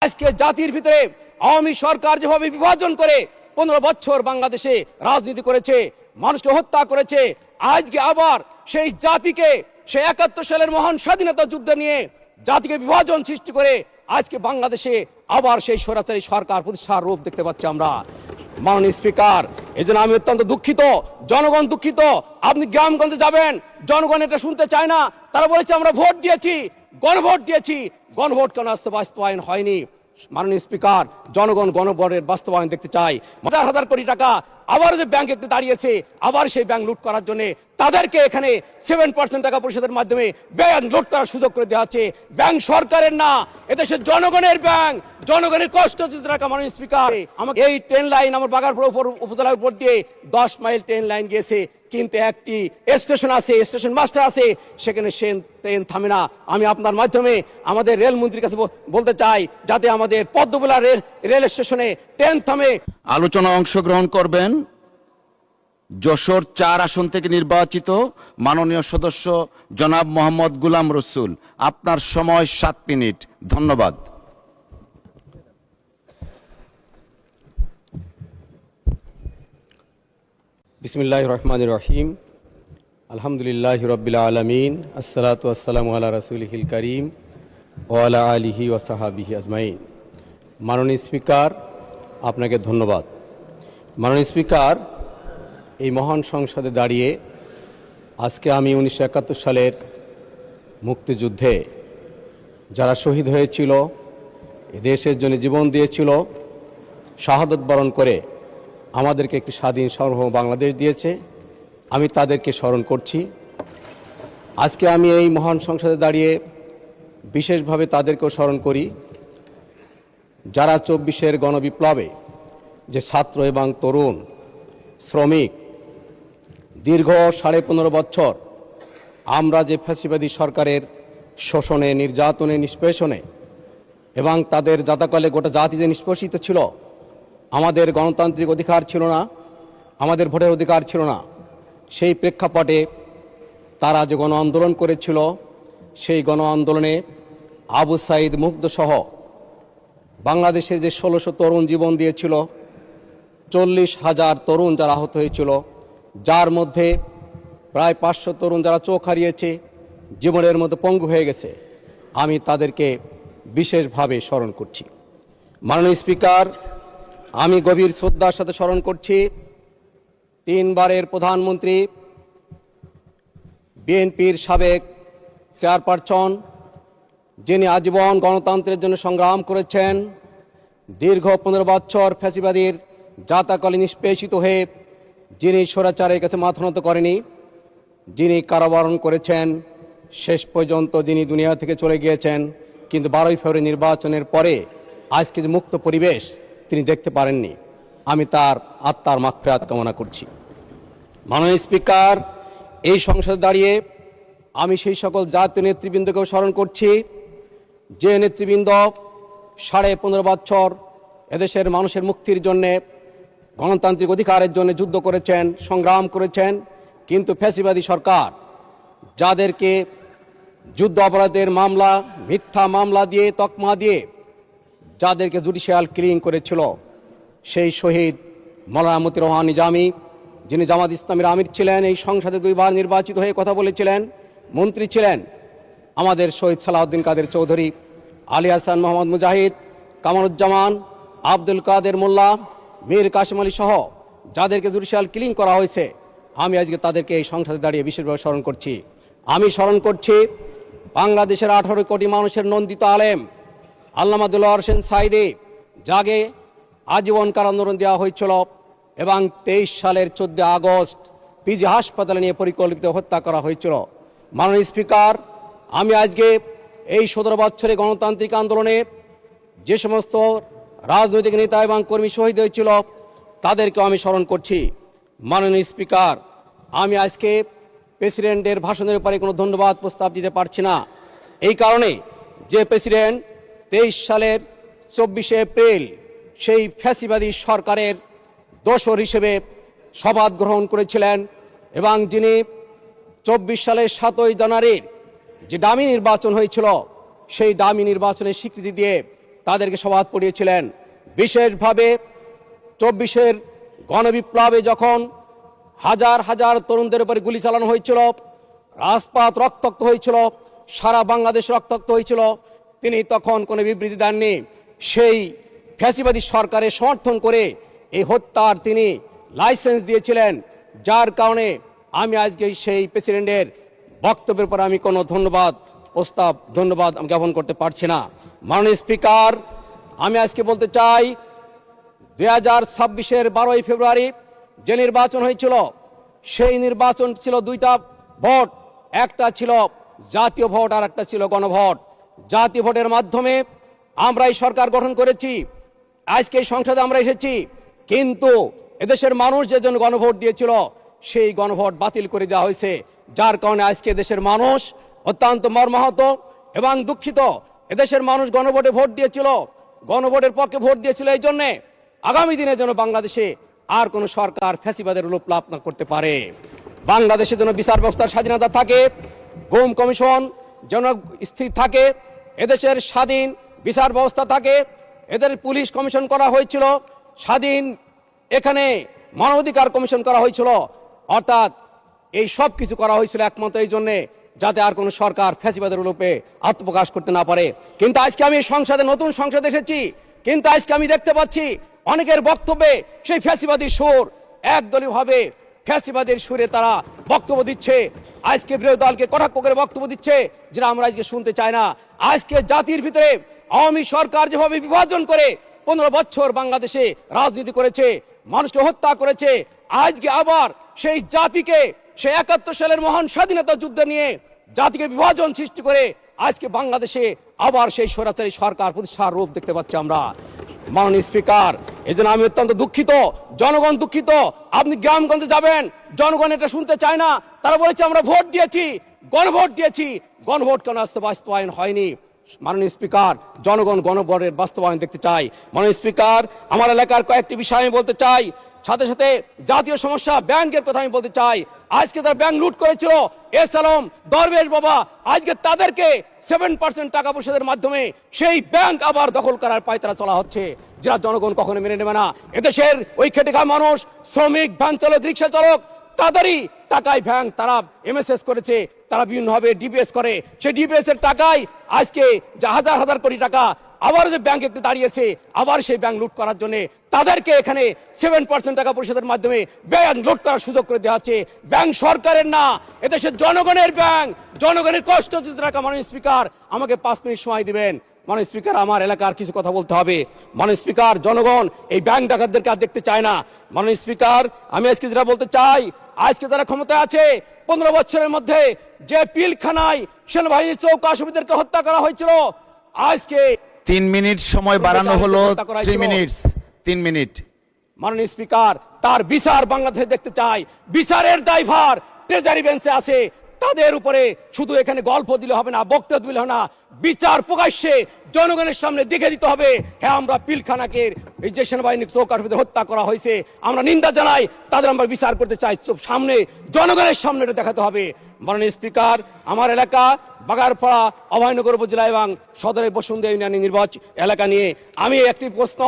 আজকে জাতির ভিতরে আওয়ামী সরকার যেভাবে বিভাজন করে 15 বছর বাংলাদেশে রাজনীতি করেছে, মানুষকে হত্যা করেছে, আজকে আবার সেই জাতিকে সেই 71 সালের মহান স্বাধীনতা যুদ্ধ নিয়ে জাতিকে বিভাজন সৃষ্টি করে আজকে বাংলাদেশে আবার সেই স্বৈরাচারী সরকার প্রতিষ্ঠার রূপ দেখতে পাচ্ছি আমরা। মাননীয় স্পিকার, এই জন্য আমি অত্যন্ত দুঃখিত, জনগণ দুঃখিত। আপনি গ্রামগঞ্জে যাবেন, জনগণ এটা শুনতে চায় না। তারা বলেছে আমরা ভোট দিয়েছি, গণভোট দিয়েছি, গণভোট কেন বাস্তবায়ন হয়নি? মাননীয় স্পিকার, জনগণ গণভোটের বাস্তবায়ন দেখতে চায়। হাজার হাজার কোটি টাকা আবার যে ব্যাংক একটু দাঁড়িয়েছে, আবার সেই ব্যাংক লুট করার জন্য তাদেরকে এখানে 7% টাকা পরিশোধের মাধ্যমে ব্যাংক লুট করার সুযোগ করে দেওয়া হচ্ছে। ব্যাংক সরকারের না, এদেশের জনগণের ব্যাংক, জনগণের কষ্ট যদি টাকা। মাননীয় স্পিকার, আমাকে এই ট্রেন লাইন আমার বাগারপুর উপজেলার উপর দিয়ে 10 মাইল ট্রেন লাইন গিয়েছে, কিন্তু একটি স্টেশন আছে, স্টেশন মাস্টার আছে, সেখানে সে ট্রেন থামে না। আমি আপনার মাধ্যমে আমাদের রেলমন্ত্রীর কাছে বলতে চাই যাতে আমাদের পদ্মবুলা রেল স্টেশনে ট্রেন থামে। আলোচনা অংশগ্রহণ করবেন যশোর 4 আসন থেকে নির্বাচিত মাননীয় সদস্য জনাব মোহাম্মদ গুলাম রসুল। আপনার সময় 7 মিনিট। ধন্যবাদ। বিসমিল্লাহির রহমানির রহিম। আলহামদুলিল্লাহি রাব্বিল আলামিন, আসসালাতু ওয়াসসালামু আলা রাসূলিহিল কারীম ওয়া আলা আলিহি ওয়া সাহবিহি আজমাইন। মাননীয় স্পিকার, আপনাকে ধন্যবাদ। মাননীয় স্পিকার, এই মহান সংসদে দাঁড়িয়ে আজকে আমি 1971 সালের মুক্তিযুদ্ধে যারা শহীদ হয়েছিল, এ দেশের জন্য জীবন দিয়েছিল, শাহাদত বরণ করে আমাদেরকে একটি স্বাধীন সার্বভৌম বাংলাদেশ দিয়েছে, আমি তাদেরকে স্মরণ করছি। আজকে আমি এই মহান সংসদে দাঁড়িয়ে বিশেষভাবে তাদেরকেও স্মরণ করি যারা 24-এর গণবিপ্লবে যে ছাত্র এবং তরুণ শ্রমিক দীর্ঘ 15.5 বছর আমরা যে ফ্যাসিবাদী সরকারের শোষণে, নির্যাতনে, নিষ্পেষণে এবং তাদের জাতাকলে গোটা জাতি যে নিষ্পেষিত ছিল, আমাদের গণতান্ত্রিক অধিকার ছিল না, আমাদের ভোটের অধিকার ছিল না, সেই প্রেক্ষাপটে তারা যে গণ আন্দোলন করেছিল, সেই গণ আন্দোলনে আবু সাইদ মুগ্ধ সহ বাংলাদেশের যে 1600 তরুণ জীবন দিয়েছিল, 40,000 তরুণ যারা আহত হয়েছিল, যার মধ্যে প্রায় 500 তরুণ যারা চোখ হারিয়েছে, জীবনের মধ্যে পঙ্গু হয়ে গেছে, আমি তাদেরকে বিশেষভাবে স্মরণ করছি। মাননীয় স্পিকার, আমি গভীর শ্রদ্ধার সাথে স্মরণ করছি 3 বারের প্রধানমন্ত্রী, বিএনপির সাবেক চেয়ারপারসন, যিনি আজীবন গণতন্ত্রের জন্য সংগ্রাম করেছেন, দীর্ঘ 15 বছর ফ্যাসিবাদীর জাতাকলে নিষ্পেষিত হয়ে যিনি স্বৈরাচারের কাছে মাথা নত করেনি, যিনি কারাবরণ করেছেন, শেষ পর্যন্ত যিনি দুনিয়া থেকে চলে গিয়েছেন, কিন্তু 12 ফেব্রুয়ারি নির্বাচনের পরে আজকে যে মুক্ত পরিবেশ তিনি দেখতে পারেননি। আমি তার আত্মার মাগফিরাত কামনা করছি। মাননীয় স্পিকার, এই সংসদে দাঁড়িয়ে আমি সেই সকল জাতীয় নেতৃবৃন্দকেও স্মরণ করছি যে নেতৃবৃন্দ 15.5 বছর এদেশের মানুষের মুক্তির জন্যে, গণতান্ত্রিক অধিকারের জন্য যুদ্ধ করেছেন, সংগ্রাম করেছেন, কিন্তু ফ্যাসিবাদী সরকার যাদেরকে যুদ্ধ অপরাধের মামলা, মিথ্যা মামলা দিয়ে, তকমা দিয়ে যাদেরকে জুডিশিয়াল কিলিং করেছিল, সেই শহীদ মাওলানা মতিউর রহমান নিজামী, যিনি জামাত ইসলামের আমির ছিলেন, এই সংসদে 2 বার নির্বাচিত হয়ে কথা বলেছিলেন, মন্ত্রী ছিলেন, আমাদের শহীদ সালাউদ্দিন কাদের চৌধুরী, আলী হাসান মোহাম্মদ মুজাহিদ, কামারুজ্জামান, আব্দুল কাদের মোল্লা, মীর কাসেম আলী সহ যাদেরকে জুডিশিয়াল কিলিং করা হয়েছে, আমি আজকে তাদেরকে এই সংসদে দাঁড়িয়ে বিশেষভাবে স্মরণ করছি। আমি স্মরণ করছি বাংলাদেশের 18 কোটি মানুষের নন্দিত আলেম আল্লামা দেলোয়ার হোসেন সাঈদী, যাকে আজীবন কারাদণ্ড দেওয়া হয়েছিল এবং 23 সালের 14 আগস্ট পিজি হাসপাতালে নিয়ে পরিকল্পিত হত্যা করা হয়েছিল। মাননীয় স্পিকার, আমি আজকে এই 17 বছরে গণতান্ত্রিক আন্দোলনে যে সমস্ত রাজনৈতিক নেতা এবং কর্মী শহীদ হয়েছিল তাদেরকেও আমি স্মরণ করছি। মাননীয় স্পিকার, আমি আজকে প্রেসিডেন্টের ভাষণের উপরে কোনো ধন্যবাদ প্রস্তাব দিতে পারছি না, এই কারণে যে প্রেসিডেন্ট 23 সালের 24 এপ্রিল সেই ফ্যাসিবাদী সরকারের দোসর হিসেবে শপথ গ্রহণ করেছিলেন এবং যিনি 24 সালের 7ই জানুয়ারির যে ডামি নির্বাচন হয়েছিল, সেই ডামি নির্বাচনের স্বীকৃতি দিয়ে তাদেরকে শপথ পড়িয়েছিলেন। বিশেষভাবে 24-এর গণবিপ্লবে যখন হাজার হাজার তরুণদের উপরে গুলি চালানো হয়েছিল, রাজপথ রক্তাক্ত হয়েছিল, সারা বাংলাদেশ রক্তাক্ত হয়েছিল, তিনি তখন কোনো বিবৃতি দেননি। সেই ফ্যাসিবাদী সরকারের সমর্থন করে এই হত্যার তিনি লাইসেন্স দিয়েছিলেন, যার কারণে আমি আজকে সেই প্রেসিডেন্টের বক্তব্যের পর আমি কোনো ধন্যবাদ আমি জ্ঞাপন করতে পারছি না। মাননীয় স্পিকার, আমি আজকে বলতে চাই 2026-এর 12ই ফেব্রুয়ারি যে নির্বাচন হয়েছিল, সেই নির্বাচন ছিল দুইটা ভোট, একটা ছিল জাতীয় ভোট আর একটা ছিল গণভোট। জাতীয় ভোটের মাধ্যমে আমরা এই সরকার গঠন করেছি, আজকে এই সংসদে আমরা এসেছি, কিন্তু এদেশের মানুষ যে জন্য গণভোট দিয়েছিল সেই গণভোট বাতিল করে দেওয়া হয়েছে, যার কারণে আজকে দেশের মানুষ অত্যন্ত মর্মাহত এবং দুঃখিত। এদেশের মানুষ গণভোটে ভোট দিয়েছিল, গণভোটের পক্ষে ভোট দিয়েছিল এই জন্যে আগামী দিনের জন্য বাংলাদেশে আর কোন সরকার ফ্যাসিবাদের লোপ লাভ না করতে পারে, বাংলাদেশের জন্য বিচার ব্যবস্থার স্বাধীনতা থাকে, গুম কমিশন যেন স্থির থাকে, এদেশের স্বাধীন বিচার ব্যবস্থা থাকে, এদের পুলিশ কমিশন করা হয়েছিল, স্বাধীন এখানে মানবাধিকার কমিশন করা হয়েছিল, অর্থাৎ এই সব কিছু করা হয়েছিল একমাত্র এই জন্যে যাতে আর কোনো সরকার ফ্যাসিবাদের লোপে আত্মপ্রকাশ করতে না পারে। কিন্তু আজকে আমি সংসদে নতুন সংসদে এসেছি, কিন্তু আজকে আমি দেখতে পাচ্ছি অনেকের বক্তব্যে সেই ফ্যাসিবাদী সুর, একদলীয়ভাবে ফ্যাসিবাদের সুরে তারা বক্তব্য দিচ্ছে, আজকে বিরোধী দলকে কটাক্ষ করে বক্তব্য দিচ্ছে, যেটা আমরা আজকে শুনতে চাই না। আজকে জাতির ভিতরে আওয়ামী সরকার যেভাবে বিভাজন করে 15 বছর বাংলাদেশে রাজনীতি করেছে, মানুষকে হত্যা করেছে, আজকে আবার সেই জাতিকে সেই 71 সালের মহান স্বাধীনতা যুদ্ধ নিয়ে জাতিকে বিভাজন সৃষ্টি করে আজকে বাংলাদেশে আবার সেই স্বৈরাচারী সরকার প্রতিষ্ঠার রূপ দেখতে পাচ্ছি আমরা। মাননীয় স্পিকার, এই জন্য আমি অত্যন্ত দুঃখিত, জনগণ দুঃখিত। আপনি গ্রামগঞ্জে যাবেন, জনগণ এটা শুনতে চায় না, তারা বলেছে আমরা ভোট দিয়েছি, গণভোট দিয়েছি, গণভোট কেন বাস্তবায়ন হয়নি? মাননীয় স্পিকার, জনগণ গণভোটের বাস্তবায়ন দেখতে চাই। মাননীয় স্পিকার, আমার এলাকার কয়েকটি বিষয় আমি বলতে চাই, সাথে সাথে জাতীয় সমস্যা ব্যাংকের কথা আমি বলতে চাই। আজকে তারা ব্যাংক লুট করেছিল, এস আলম, দরবেশ বাবা, আজকে তাদেরকে 7% টাকা পয়সাদের মাধ্যমে সেই ব্যাংক আবার দখল করার পায়তারা চলা হচ্ছে, যেটা জনগণ কখনো মেনে নেবে না। এদেশের ওই খেটে খাওয়া মানুষ, শ্রমিক, ভ্যান চালক, রিক্সা চালক, তাদেরই টাকায় ব্যাংক তারা এমএসএস করেছে, তারা বিভিন্নভাবে ডিপিএস করে, সেই ডিপিএস এর টাকায় আজকে যে হাজার হাজার কোটি টাকা আবার যে ব্যাংক একটু দাঁড়িয়েছে, আবার সেই ব্যাংক লুট করার জন্য তাদেরকে এখানে 7% টাকা পরিশোধের মাধ্যমে ব্যাংক লুট করার সুযোগ করে দেওয়া হচ্ছে। ব্যাংক সরকারের না, এদেশের জনগণের ব্যাংক, জনগণের কষ্ট যদি টাকা। মাননীয় স্পিকার, আমাকে 5 মিনিট সময় দিবেন। মাননীয় স্পিকার, আমার এলাকার কিছু কথা বলতে হবে। মাননীয় স্পিকার, জনগণ এই ব্যাংক ডাকাতদেরকে আর দেখতে চায় না। মাননীয় স্পিকার, আমি আজকে যেটা বলতে চাই, আজকে যারা ক্ষমতায় আছে 15 বছরের মধ্যে যে পিলখানায় সেনাবাহিনী চৌকা আসামিদেরকে হত্যা করা হয়েছিল, আজকে 3 মিনিট সময় বাড়ানো হলো, 3 মিনিট। মাননীয় স্পিকার, তার বিচার বাংলাদেশে দেখতে চাই। বিচারের দায়ভার ট্রেজারি বেঞ্চে আছে, তাদের উপরে শুধু এখানে গল্প দিলে হবে না, বক্তব্য দিলে হবে না, বিচার প্রকাশ্যে জনগণের সামনে দেখে দিতে হবে। হ্যাঁ, আমরা পিলখানাকে এই যে সেনাবাহিনী চৌকাঠে হত্যা করা হয়েছে আমরা নিন্দা জানাই, তাদের আমরা বিচার করতে চাই, সামনে জনগণের সামনে এটা দেখাতে হবে। মাননীয় স্পিকার, আমার এলাকা বাগারপাড়া, অভয়নগর উপজেলা এবং সদরের বসুন্ধরা ইউনিয়ন নির্বাচন এলাকা নিয়ে আমি একটি প্রশ্ন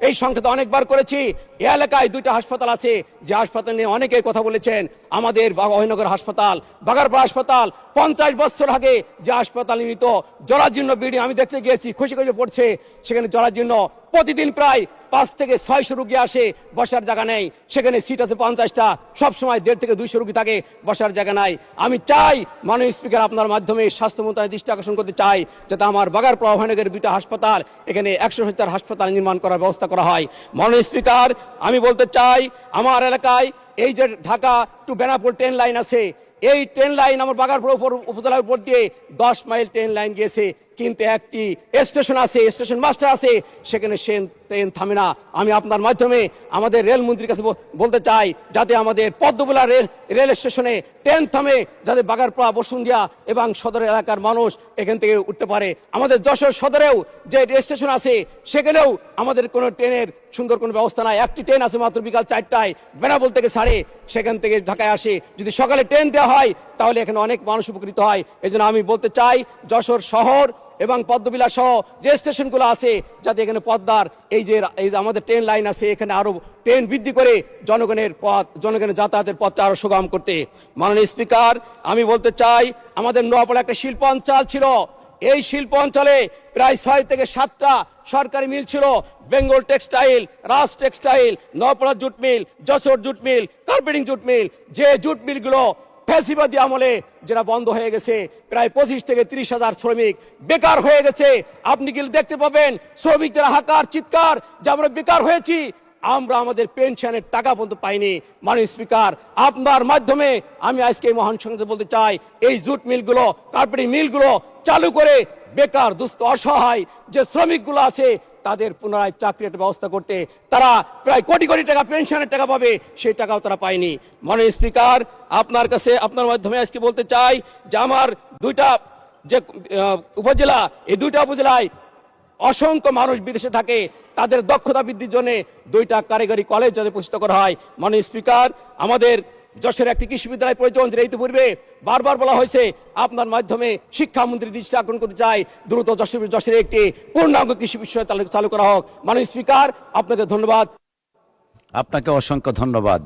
এই সংসদে অনেকবার করেছি। এই এলাকায় 2টা হাসপাতাল আছে, যে হাসপাতাল নিয়ে অনেকেই কথা বলেছেন। আমাদের অভয়নগর হাসপাতাল, বাগারপাড়া হাসপাতাল 50 বছর আগে যে হাসপাতাল নির্মিত, জরাজীর্ণ বিল্ডিং, আমি দেখতে গিয়েছি, খুশি খুশি পড়ছে, সেখানে জরাজীর্ণ, প্রতিদিন প্রায় 5 থেকে 600 রুগী আসে, বসার জায়গা নেই, সেখানে সিট আছে 50টা, সবসময় 150 থেকে 200 রুগী থাকে, বসার জায়গা নাই। আমি চাই মাননীয় স্পিকার, আপনার মাধ্যমে স্বাস্থ্য মন্ত্রণালয়ের দৃষ্টি আকর্ষণ করতে চাই, যাতে আমার বাগারপাড়া অভয়নগরের 2টা হাসপাতাল, এখানে 100 হাসপাতাল নির্মাণ করার ব্যবস্থা করা হয়। মাননীয় স্পিকার, আমি বলতে চাই, আমার এলাকায় এই যে Dhaka to Benapole train line আছে, এই ট্রেন লাইন আমার বাগারপাড়া উপজেলার উপর দিয়ে 10 মাইল ট্রেন লাইন গিয়েছে, কিন্তু একটি স্টেশন আছে, স্টেশন মাস্টার আছে, সেখানে সে ট্রেন থামে না। আমি আপনার মাধ্যমে আমাদের রেলমন্ত্রীর কাছে বলতে চাই, যাতে আমাদের পদ্মবুলা রেল স্টেশনে ট্রেন থামে, যাতে বাগারপাড়া, বসুন্ধিয়া এবং সদর এলাকার মানুষ এখান থেকে উঠতে পারে। আমাদের যশোর সদরেও যে স্টেশন আছে, সেখানেও আমাদের কোনো ট্রেনের সুন্দর কোনো ব্যবস্থা নাই। একটি ট্রেন আছে মাত্র বিকাল 4টায় বেনাপোল থেকে ছাড়ে, সেখান থেকে ঢাকায় আসে। যদি সকালে ট্রেন দেওয়া হয় তাহলে এখানে অনেক মানুষ উপকৃত হয়। এই জন্য আমি বলতে চাই, যশোর শহর এবং পদ্মবিলা সহ যে স্টেশনগুলো আছে, যাতে এখানে পদ্মার এই যে আমাদের ট্রেন লাইন আছে, এখানে আরো ট্রেন বৃদ্ধি করে জনগণের যাতায়াতের পথটা আরো সুগম করতে। মাননীয় স্পিকার, আমি বলতে চাই, আমাদের নোয়াপাড়া একটা শিল্প অঞ্চল ছিল। এই শিল্প অঞ্চলে প্রায় 6 থেকে 7টা সরকারি মিল ছিল। Bengal textile, Raj textile, Noapara jute mill, Jessore jute mill, carpeting jute mill. যে জুট মিলগুলো ফ্যাসিবাদী আমলে যেটা বন্ধ হয়ে গেছে, প্রায় 25 থেকে 30 হাজার শ্রমিক বেকার হয়ে গেছে। আপনি কি দেখতে পাবেন শ্রমিকদের হাহাকার চিৎকার যে আমরা বেকার হয়েছি, আমরা আমাদের পেনশনের টাকা পর্যন্ত পাইনি। মাননীয় স্পিকার, আপনার মাধ্যমে আমি আজকে এই মহান সংসদে বলতে চাই, এই জুট মিলগুলো, কার্পেটিং মিলগুলো চালু করে বেকার, দুস্থ, অসহায় যে শ্রমিকগুলো আছে তাদের পুনরায় চাকরির ব্যবস্থা করতে। তারা প্রায় কোটি কোটি টাকা পেনশনের টাকা পাবে, সেই টাকাও তারা পায়নি। মাননীয় স্পিকার, আপনার কাছে, আপনার মাধ্যমে আজকে বলতে চাই যে আমার দুইটা যে উপজেলা, এই দুইটা উপজেলায় অসংখ্য মানুষ বিদেশে থাকে, তাদের দক্ষতা বৃদ্ধির জন্য 2টা কারিগরি কলেজ যাতে প্রতিষ্ঠা করা হয়। মাননীয় স্পিকার, আমাদের যশোরে একটি কৃষি বিদ্যালয় প্রয়োজন, যেটা ইতিপূর্বে বারবার বলা হয়েছে। আপনার মাধ্যমে শিক্ষামন্ত্রী দৃষ্টি আকর্ষণ করতে চাই, দ্রুত যশোরে একটি পূর্ণাঙ্গ কৃষি বিশ্ববিদ্যালয় চালু করা হোক। মাননীয় স্পিকার, আপনাকে ধন্যবাদ। আপনাকে অসংখ্য ধন্যবাদ।